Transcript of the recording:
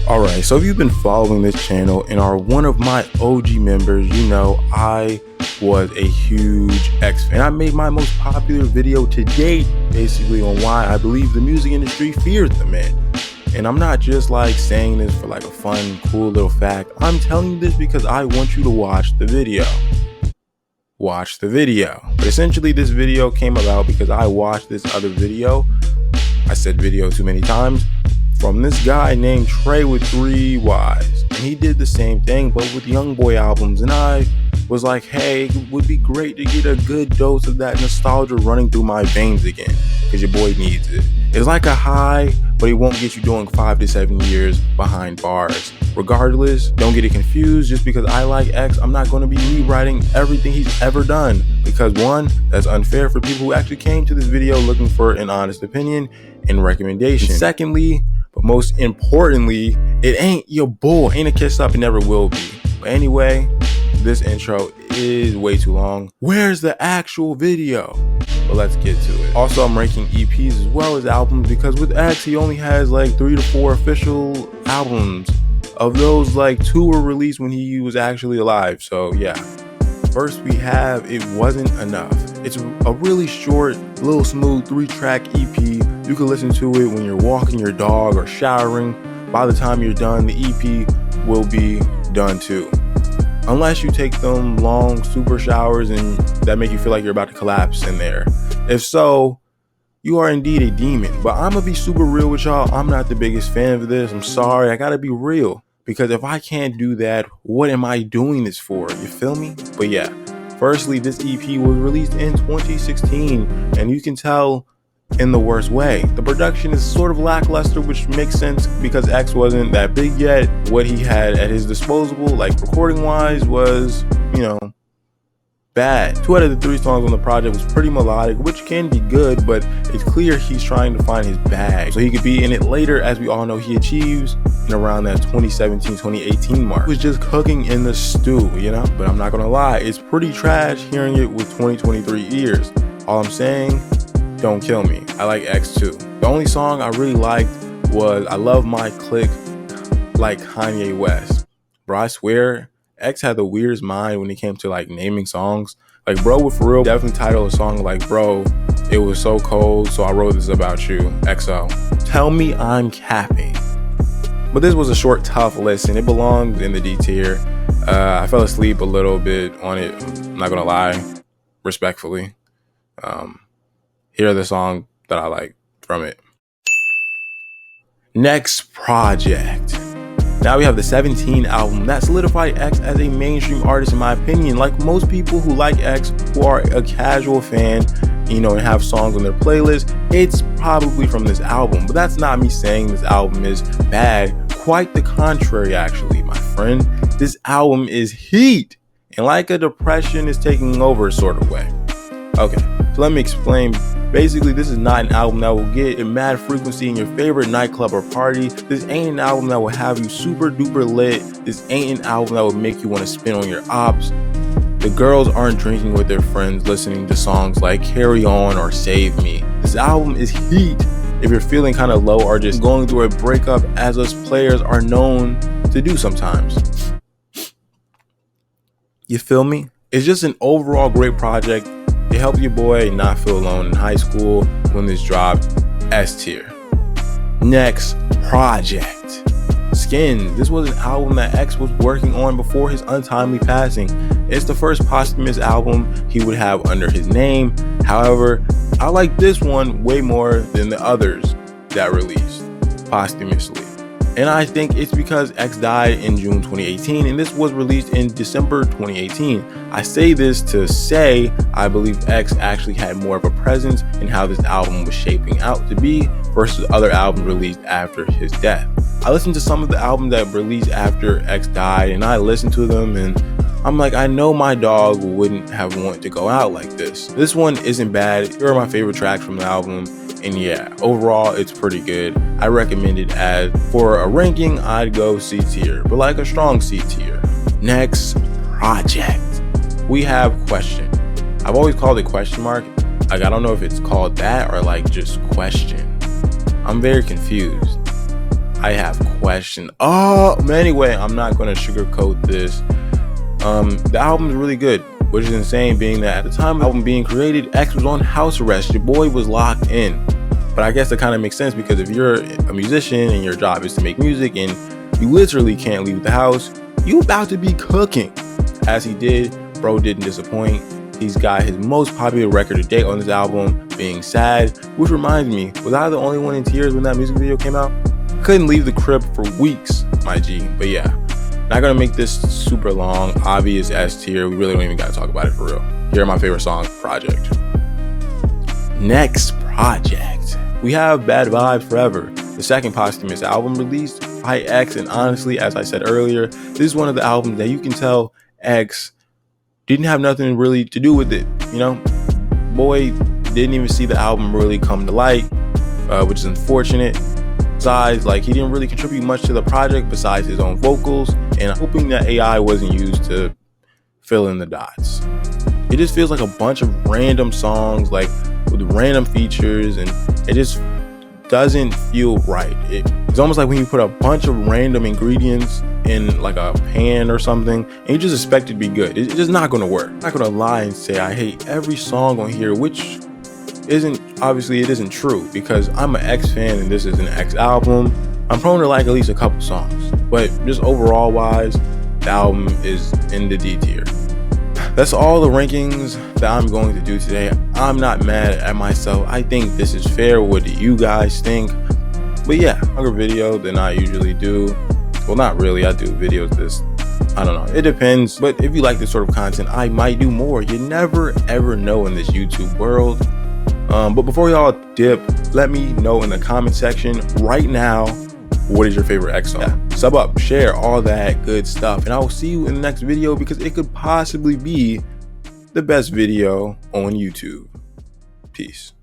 Alright, so if you've been following this channel and are one of my OG members, you know I was a huge X fan. I made my most popular video to date basically on why I believe the music industry fears the man. And I'm not just like saying this for like a fun, cool little fact. I'm telling you this because I want you to watch the video. Watch the video. But essentially this video came about because I watched this other video. I said video too many times. From this guy named Trey with 3 Ys. And he did the same thing but with Ya Boi albums, and I was like, hey, it would be great to get a good dose of that nostalgia running through my veins again, because your boy needs it. It's like a high, but it won't get you doing 5 to 7 years behind bars. Regardless, don't get it confused. Just because I like X, I'm not going to be rewriting everything he's ever done, because one, that's unfair for people who actually came to this video looking for an honest opinion and recommendation. And secondly, but most importantly, it ain't your boy. Ain't a kiss up, and never will be. But anyway, this intro is way too long. Where's the actual video? But let's get to it. Also, I'm ranking EPs as well as albums, because with X, he only has like 3 to 4 official albums. Of those, like 2 were released when he was actually alive. So yeah. First we have It Wasn't Enough. It's a really short, little smooth 3-track EP. You can listen to it when you're walking your dog or showering. By the time you're done, the EP will be done too. Unless you take them long super showers and that make you feel like you're about to collapse in there. If so, you are indeed a demon. But I'm gonna be super real with y'all. I'm not the biggest fan of this. I'm sorry, I gotta be real. Because if I can't do that, what am I doing this for? You feel me? But yeah, firstly, this EP was released in 2016, and you can tell in the worst way. The production is sort of lackluster, which makes sense because X wasn't that big yet. What he had at his disposal, like recording wise, was, you know, bad. 2 out of the 3 songs on the project was pretty melodic, which can be good, but it's clear he's trying to find his bag so he could be in it later. As we all know, he achieves in around that 2017-2018 mark. He was just cooking in the stew, you know? But I'm not gonna lie, it's pretty trash hearing it with 2023 ears. All I'm saying, don't kill me. I like X too. The only song I really liked was I Love My Clique, like Kanye West. Bro, I swear, X had the weirdest mind when it came to like naming songs. Like Bro would for real definitely title a song like, bro, it was so cold, so I wrote this about you, XO. Tell me I'm capping. But this was a short, tough listen. It belonged in the D tier. I fell asleep a little bit on it, I'm not gonna lie, respectfully. Here are the songs that I like from it. Next project. Now we have the 17 album that solidified X as a mainstream artist, in my opinion. Like most people who like X, who are a casual fan, you know, and have songs on their playlist, it's probably from this album. But that's not me saying this album is bad. Quite the contrary, actually, my friend. This album is heat, and like a depression is taking over sort of way. Okay, so let me explain. Basically, this is not an album that will get a mad frequency in your favorite nightclub or party. This ain't an album that will have you super duper lit. This ain't an album that will make you want to spin on your ops. The girls aren't drinking with their friends listening to songs like Carry On or Save Me. This album is heat if you're feeling kind of low or just going through a breakup, as us players are known to do sometimes. You feel me? It's just an overall great project. It helped your boy not feel alone in high school when this dropped. S tier. Next project. Skin. This was an album that X was working on before his untimely passing. It's the first posthumous album he would have under his name. However, I like this one way more than the others that released posthumously. And I think it's because X died in June 2018 and this was released in December 2018. I say this to say I believe X actually had more of a presence in how this album was shaping out to be versus other albums released after his death. I listened to some of the albums that released after X died, and I listened to them and I'm like, I know my dog wouldn't have wanted to go out like this. This one isn't bad. Here are my favorite tracks from the album. And yeah, overall, it's pretty good. I recommend it. As for a ranking, I'd go C tier, but like a strong C tier. Next project. We have Question. I've always called it question mark. Like, I don't know if it's called that or like just question. I'm very confused. I have questions. Oh, anyway, I'm not gonna sugarcoat this. The album is really good, which is insane, being that at the time of the album being created, X was on house arrest. Ya Boi was locked in. But I guess that kind of makes sense, because if you're a musician and your job is to make music and you literally can't leave the house, you about to be cooking. As he did, bro didn't disappoint. He's got his most popular record to date on this album, being Sad, which reminds me, was I the only one in tears when that music video came out? I couldn't leave the crib for weeks, my G. But yeah, not gonna make this super long. Obvious S tier. We really don't even gotta talk about it for real. Here are my favorite songs. Project. Next project, we have Bad Vibes Forever, the second posthumous album released by X. And honestly, as I said earlier, this is one of the albums that you can tell X didn't have nothing really to do with it. You know, Boy didn't even see the album really come to light, which is unfortunate. Besides, like, he didn't really contribute much to the project besides his own vocals, and I'm hoping that AI wasn't used to fill in the dots. It just feels like a bunch of random songs, like with random features, and it just doesn't feel right. It's almost like when you put a bunch of random ingredients in like a pan or something and you just expect it to be good. It's just not going to work. I'm not going to lie and say I hate every song on here, which obviously it isn't true, because I'm an X fan and this is an X album. I'm prone to like at least a couple songs, but just overall wise, the album is in the D tier. That's all the rankings that I'm going to do today. I'm not mad at myself. I think this is fair. What do you guys think? But yeah, longer video than I usually do. Well, not really. I do videos I don't know. It depends. But if you like this sort of content, I might do more. You never ever know in this YouTube world. But before y'all dip, let me know in the comment section right now, what is your favorite X song? Yeah. Sub up, share, all that good stuff. And I will see you in the next video, because it could possibly be the best video on YouTube. Peace.